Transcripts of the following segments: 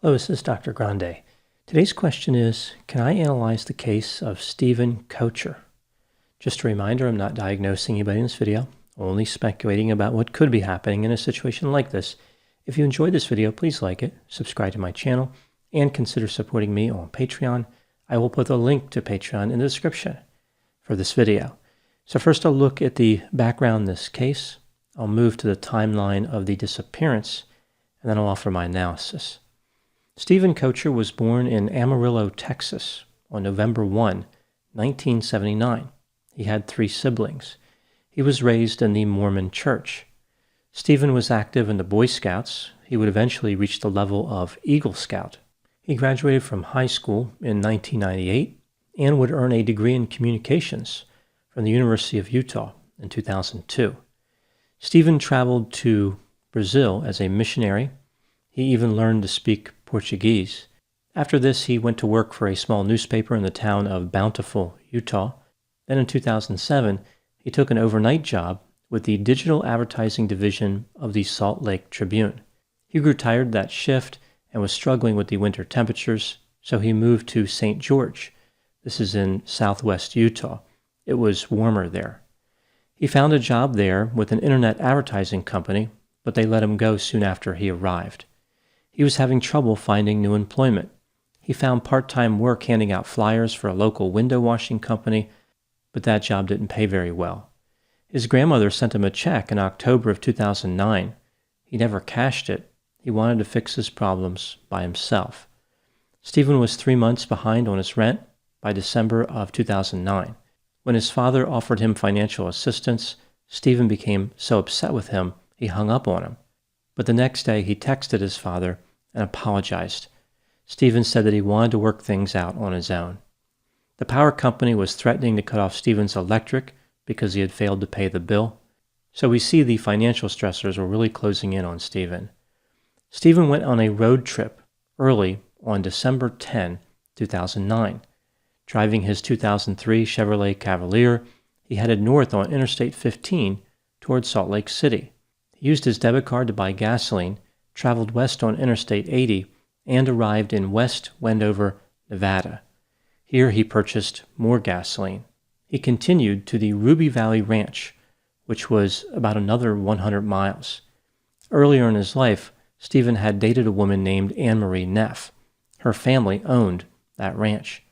Hello, this is Dr. Grande. Today's question is, can I analyze the case of Steven Koecher? Just a reminder, I'm not diagnosing anybody in this video, only speculating about what could be happening in a situation like this. If you enjoyed this video, please like it, subscribe to my channel, and consider supporting me on Patreon. I will put a link to Patreon in the description for this video. So first I'll look at the background in this case. I'll move to the timeline of the disappearance, and then I'll offer my analysis. Steven Koecher was born in Amarillo, Texas on November 1, 1979. He had 3 siblings. He was raised in the Mormon Church. Steven was active in the Boy Scouts. He would eventually reach the level of Eagle Scout. He graduated from high school in 1998 and would earn a degree in communications from the University of Utah in 2002. Steven traveled to Brazil as a missionary. He even learned to speak Portuguese. After this, he went to work for a small newspaper in the town of Bountiful, Utah. Then in 2007, he took an overnight job with the digital advertising division of the Salt Lake Tribune. He grew tired of that shift and was struggling with the winter temperatures, so he moved to St. George. This is in southwest Utah. It was warmer there. He found a job there with an internet advertising company, but they let him go soon after he arrived. He was having trouble finding new employment. He found part-time work handing out flyers for a local window washing company, but that job didn't pay very well. His grandmother sent him a check in October of 2009. He never cashed it. He wanted to fix his problems by himself. Steven was 3 months behind on his rent by December of 2009. When his father offered him financial assistance, Steven became so upset with him, he hung up on him. But the next day, he texted his father and apologized. Steven said that he wanted to work things out on his own. The power company was threatening to cut off Steven's electric because he had failed to pay the bill. So we see the financial stressors were really closing in on Steven. Steven went on a road trip early on December 10, 2009. Driving his 2003 Chevrolet Cavalier, he headed north on Interstate 15 towards Salt Lake City. He used his debit card to buy gasoline, traveled west on Interstate 80, and arrived in West Wendover, Nevada. Here he purchased more gasoline. He continued to the Ruby Valley Ranch, which was about another 100 miles. Earlier in his life, Steven had dated a woman named Anne-Marie Neff. Her family owned that ranch.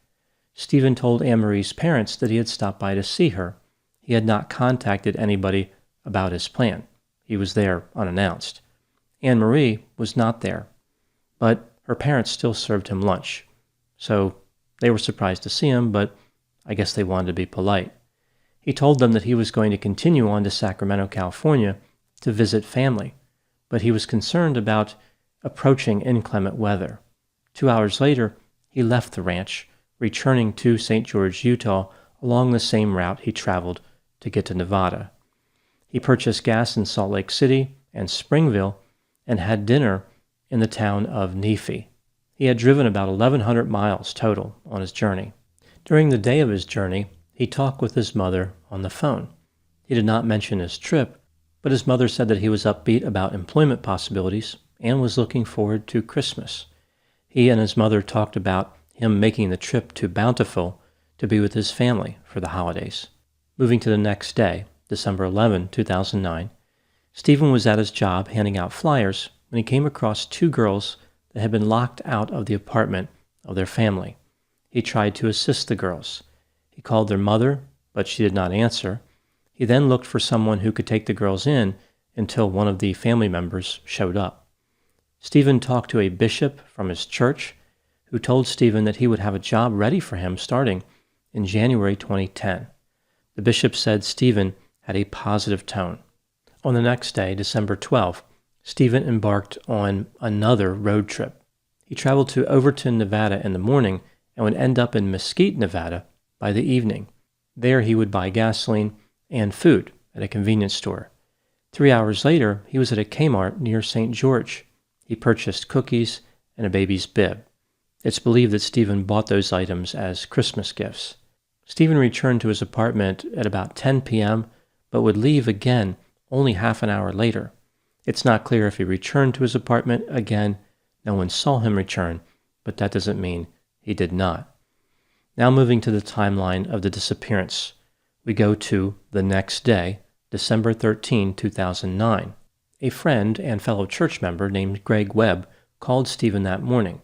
Steven told Anne-Marie's parents that he had stopped by to see her. He had not contacted anybody about his plan. He was there unannounced. Anne-Marie was not there, but her parents still served him lunch. So they were surprised to see him, but I guess they wanted to be polite. He told them that he was going to continue on to Sacramento, California to visit family, but he was concerned about approaching inclement weather. 2 hours later, he left the ranch, returning to St. George, Utah, along the same route he traveled to get to Nevada. He purchased gas in Salt Lake City and Springville and had dinner in the town of Nephi. He had driven about 1,100 miles total on his journey. During the day of his journey, he talked with his mother on the phone. He did not mention his trip, but his mother said that he was upbeat about employment possibilities and was looking forward to Christmas. He and his mother talked about him making the trip to Bountiful to be with his family for the holidays. Moving to the next day, December 11, 2009, Steven was at his job handing out flyers when he came across 2 girls that had been locked out of the apartment of their family. He tried to assist the girls. He called their mother, but she did not answer. He then looked for someone who could take the girls in until one of the family members showed up. Steven talked to a bishop from his church who told Steven that he would have a job ready for him starting in January 2010. The bishop said Steven had a positive tone. On the next day, December 12th, Steven embarked on another road trip. He traveled to Overton, Nevada in the morning and would end up in Mesquite, Nevada by the evening. There he would buy gasoline and food at a convenience store. 3 hours later, he was at a Kmart near St. George. He purchased cookies and a baby's bib. It's believed that Steven bought those items as Christmas gifts. Steven returned to his apartment at about 10 p.m., but would leave again only half an hour later. It's not clear if he returned to his apartment again No one saw him return, but that doesn't mean he did not. Now moving to the timeline of the disappearance, we go to the next day, December 13, 2009. A friend and fellow church member named Greg Webb called Steven that morning.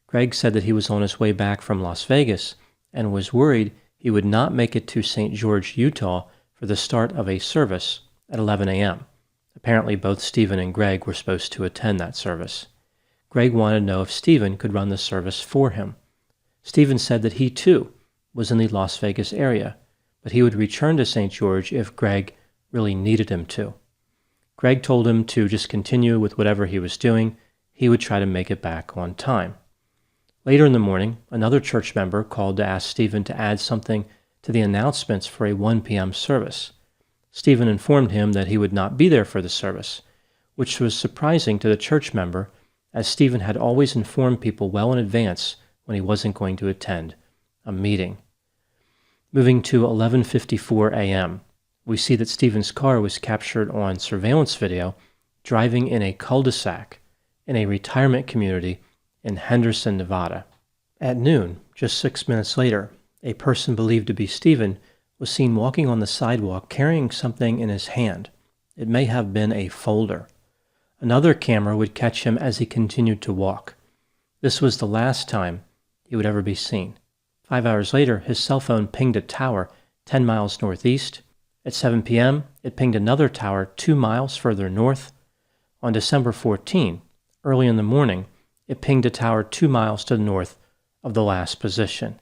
Greg said that he was on his way back from Las Vegas and was worried he would not make it to St. George, Utah for the start of a service at 11 a.m. Apparently both Steven and Greg were supposed to attend that service. Greg wanted to know if Steven could run the service for him. Steven said that he too was in the Las Vegas area, but he would return to St. George if Greg really needed him to. Greg told him to just continue with whatever he was doing. He would try to make it back on time. Later in the morning, another church member called to ask Steven to add something to the announcements for a 1 p.m. service. Steven informed him that he would not be there for the service, which was surprising to the church member, as Steven had always informed people well in advance when he wasn't going to attend a meeting. Moving to 11:54 a.m., we see that Steven's car was captured on surveillance video driving in a cul-de-sac in a retirement community in Henderson, Nevada. At noon, just 6 minutes later, a person believed to be Steven was seen walking on the sidewalk carrying something in his hand. It may have been a folder. Another camera would catch him as he continued to walk. This was the last time he would ever be seen. 5 hours later, his cell phone pinged a tower 10 miles northeast. At 7 p.m., it pinged another tower 2 miles further north. On December 14, early in the morning, it pinged a tower 2 miles to the north of the last position.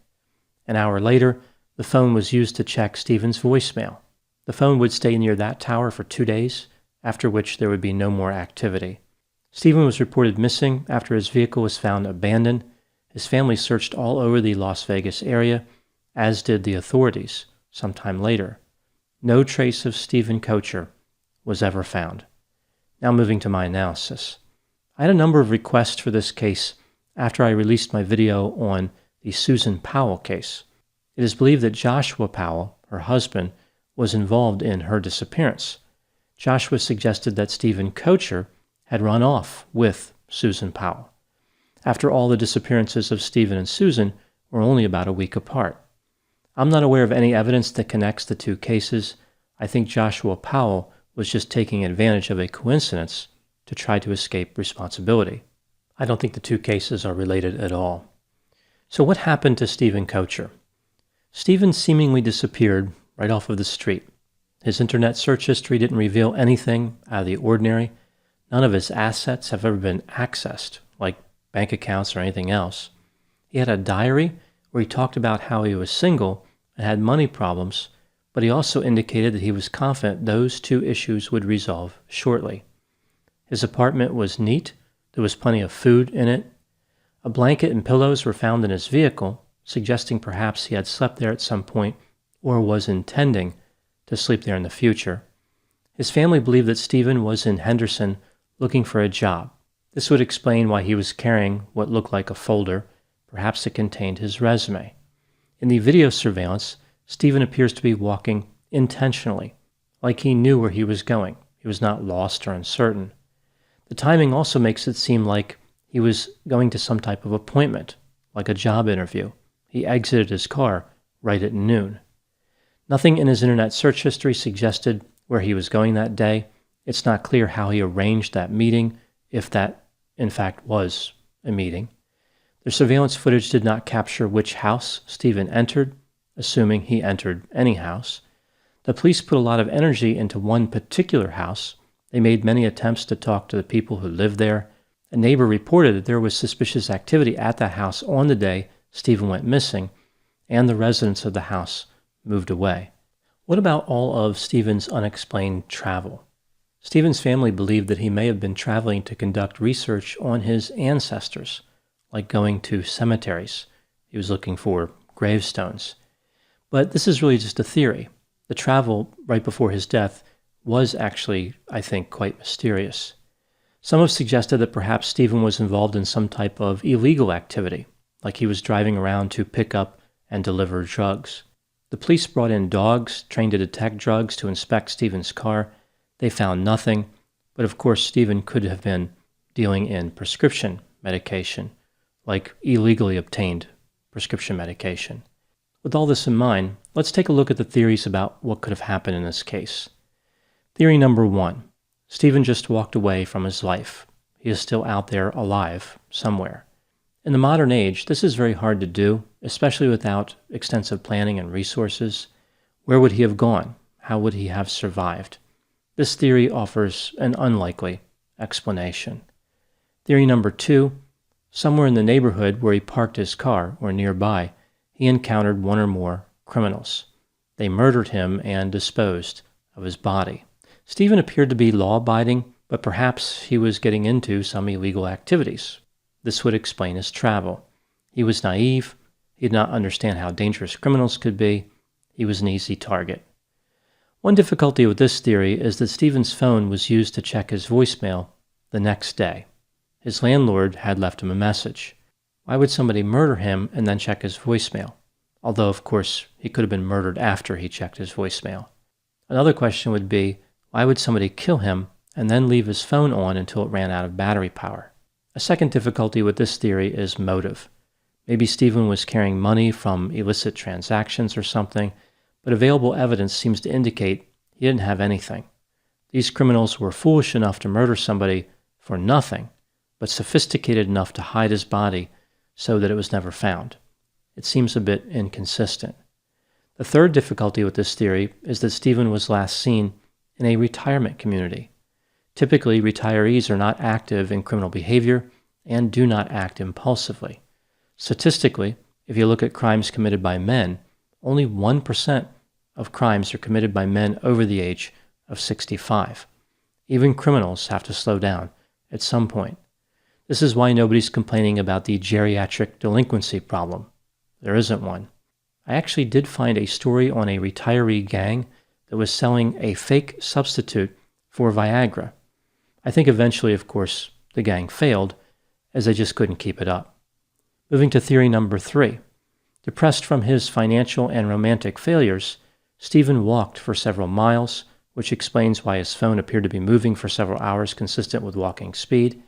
An hour later, the phone was used to check Steven's voicemail. The phone would stay near that tower for 2 days, after which there would be no more activity. Steven was reported missing after his vehicle was found abandoned. His family searched all over the Las Vegas area, as did the authorities sometime later. No trace of Steven Koecher was ever found. Now moving to my analysis. I had a number of requests for this case after I released my video on the Susan Powell case. It is believed that Joshua Powell, her husband, was involved in her disappearance. Joshua suggested that Steven Koecher had run off with Susan Powell. After all, the disappearances of Steven and Susan were only about a week apart. I'm not aware of any evidence that connects the two cases. I think Joshua Powell was just taking advantage of a coincidence to try to escape responsibility. I don't think the two cases are related at all. So what happened to Steven Koecher? Steven seemingly disappeared right off of the street. His internet search history didn't reveal anything out of the ordinary. None of his assets have ever been accessed, like bank accounts or anything else. He had a diary where he talked about how he was single and had money problems, but he also indicated that he was confident those two issues would resolve shortly. His apartment was neat. There was plenty of food in it. A blanket and pillows were found in his vehicle, suggesting perhaps he had slept there at some point or was intending to sleep there in the future. His family believed that Steven was in Henderson looking for a job. This would explain why he was carrying what looked like a folder. Perhaps it contained his resume. In the video surveillance, Steven appears to be walking intentionally, like he knew where he was going. He was not lost or uncertain. The timing also makes it seem like he was going to some type of appointment, like a job interview. He exited his car right at noon. Nothing in his internet search history suggested where he was going that day. It's not clear how he arranged that meeting, if that in fact was a meeting. The surveillance footage did not capture which house Steven entered, assuming he entered any house. The police put a lot of energy into one particular house. They made many attempts to talk to the people who lived there. A neighbor reported that there was suspicious activity at that house on the day Steven went missing, and the residents of the house moved away. What about all of Steven's unexplained travel? Steven's family believed that he may have been traveling to conduct research on his ancestors, like going to cemeteries. He was looking for gravestones. But this is really just a theory. The travel right before his death was actually, I think, quite mysterious. Some have suggested that perhaps Steven was involved in some type of illegal activity, like he was driving around to pick up and deliver drugs. The police brought in dogs trained to detect drugs to inspect Steven's car. They found nothing, but of course Steven could have been dealing in prescription medication, like illegally obtained prescription medication. With all this in mind, let's take a look at the theories about what could have happened in this case. Theory number 1. Steven just walked away from his life. He is still out there alive somewhere. In the modern age, this is very hard to do, especially without extensive planning and resources. Where would he have gone? How would he have survived? This theory offers an unlikely explanation. Theory number 2. Somewhere in the neighborhood where he parked his car or nearby, he encountered one or more criminals. They murdered him and disposed of his body. Steven appeared to be law-abiding, but perhaps he was getting into some illegal activities. This would explain his travel. He was naive. He did not understand how dangerous criminals could be. He was an easy target. One difficulty with this theory is that Steven's phone was used to check his voicemail the next day. His landlord had left him a message. Why would somebody murder him and then check his voicemail? Although, of course, he could have been murdered after he checked his voicemail. Another question would be, why would somebody kill him and then leave his phone on until it ran out of battery power? A second difficulty with this theory is motive. Maybe Steven was carrying money from illicit transactions or something, but available evidence seems to indicate he didn't have anything. These criminals were foolish enough to murder somebody for nothing, but sophisticated enough to hide his body so that it was never found. It seems a bit inconsistent. The third difficulty with this theory is that Steven was last seen in a retirement community. Typically, retirees are not active in criminal behavior and do not act impulsively. Statistically, if you look at crimes committed by men, only 1% of crimes are committed by men over the age of 65. Even criminals have to slow down at some point. This is why nobody's complaining about the geriatric delinquency problem. There isn't one. I actually did find a story on a retiree gang that was selling a fake substitute for Viagra. I think eventually, of course, the gang failed, as they just couldn't keep it up. Moving to theory number 3. Depressed from his financial and romantic failures, Steven walked for several miles, which explains why his phone appeared to be moving for several hours consistent with walking speed.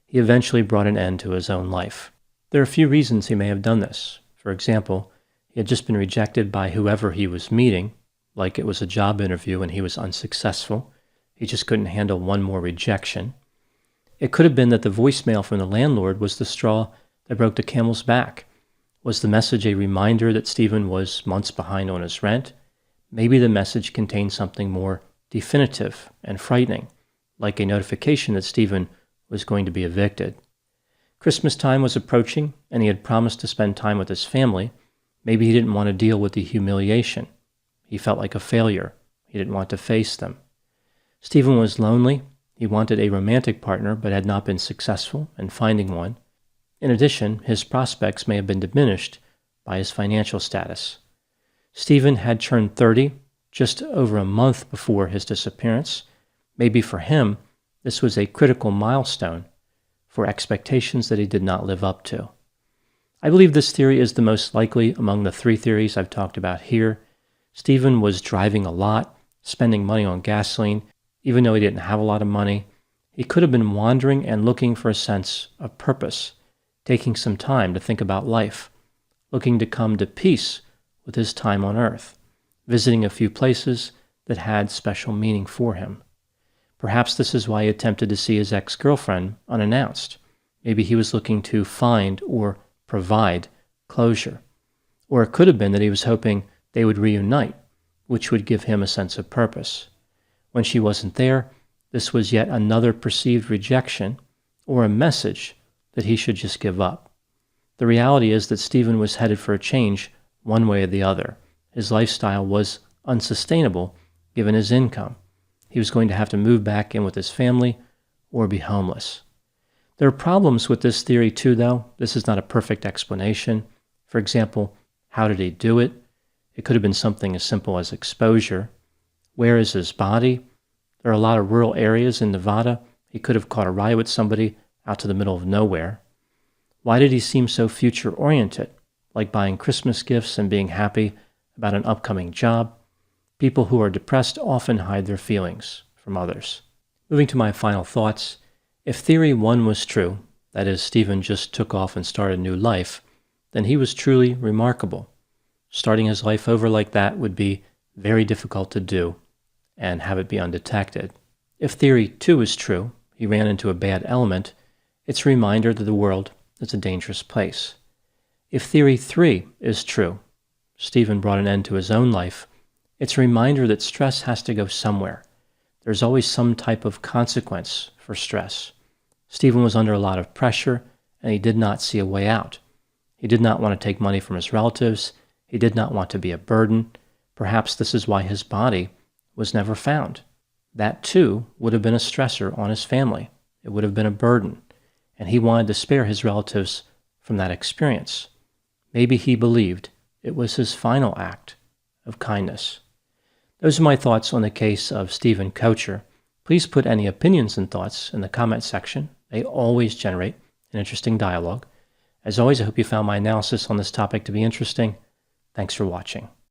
He eventually brought an end to his own life. There are a few reasons he may have done this. For example, he had just been rejected by whoever he was meeting, like it was a job interview and he was unsuccessful. He just couldn't handle one more rejection. It could have been that the voicemail from the landlord was the straw that broke the camel's back. Was the message a reminder that Steven was months behind on his rent? Maybe the message contained something more definitive and frightening, like a notification that Steven was going to be evicted. Christmas time was approaching, and he had promised to spend time with his family. Maybe he didn't want to deal with the humiliation. He felt like a failure. He didn't want to face them. Steven was lonely. He wanted a romantic partner, but had not been successful in finding one. In addition, his prospects may have been diminished by his financial status. Steven had turned 30 just over a month before his disappearance. Maybe for him, this was a critical milestone for expectations that he did not live up to. I believe this theory is the most likely among the 3 theories I've talked about here. Steven was driving a lot, spending money on gasoline, even though he didn't have a lot of money. He could have been wandering and looking for a sense of purpose, taking some time to think about life, looking to come to peace with his time on earth, visiting a few places that had special meaning for him. Perhaps this is why he attempted to see his ex-girlfriend unannounced. Maybe he was looking to find or provide closure. Or it could have been that he was hoping they would reunite, which would give him a sense of purpose. When she wasn't there, this was yet another perceived rejection or a message that he should just give up. The reality is that Steven was headed for a change one way or the other. His lifestyle was unsustainable given his income. He was going to have to move back in with his family or be homeless. There are problems with this theory too, though. This is not a perfect explanation. For example, how did he do it? It could have been something as simple as exposure. Where is his body? There are a lot of rural areas in Nevada. He could have caught a ride with somebody out to the middle of nowhere. Why did he seem so future-oriented, like buying Christmas gifts and being happy about an upcoming job? People who are depressed often hide their feelings from others. Moving to my final thoughts, if theory 1 was true, that is, Steven just took off and started a new life, then he was truly remarkable. Starting his life over like that would be very difficult to do and have it be undetected. If theory 2 is true, he ran into a bad element, it's a reminder that the world is a dangerous place. If theory 3 is true, Steven brought an end to his own life, it's a reminder that stress has to go somewhere. There's always some type of consequence for stress. Steven was under a lot of pressure, and he did not see a way out. He did not want to take money from his relatives. He did not want to be a burden. Perhaps this is why his body was never found. That, too, would have been a stressor on his family. It would have been a burden, and he wanted to spare his relatives from that experience. Maybe he believed it was his final act of kindness. Those are my thoughts on the case of Steven Koecher. Please put any opinions and thoughts in the comment section. They always generate an interesting dialogue. As always, I hope you found my analysis on this topic to be interesting. Thanks for watching.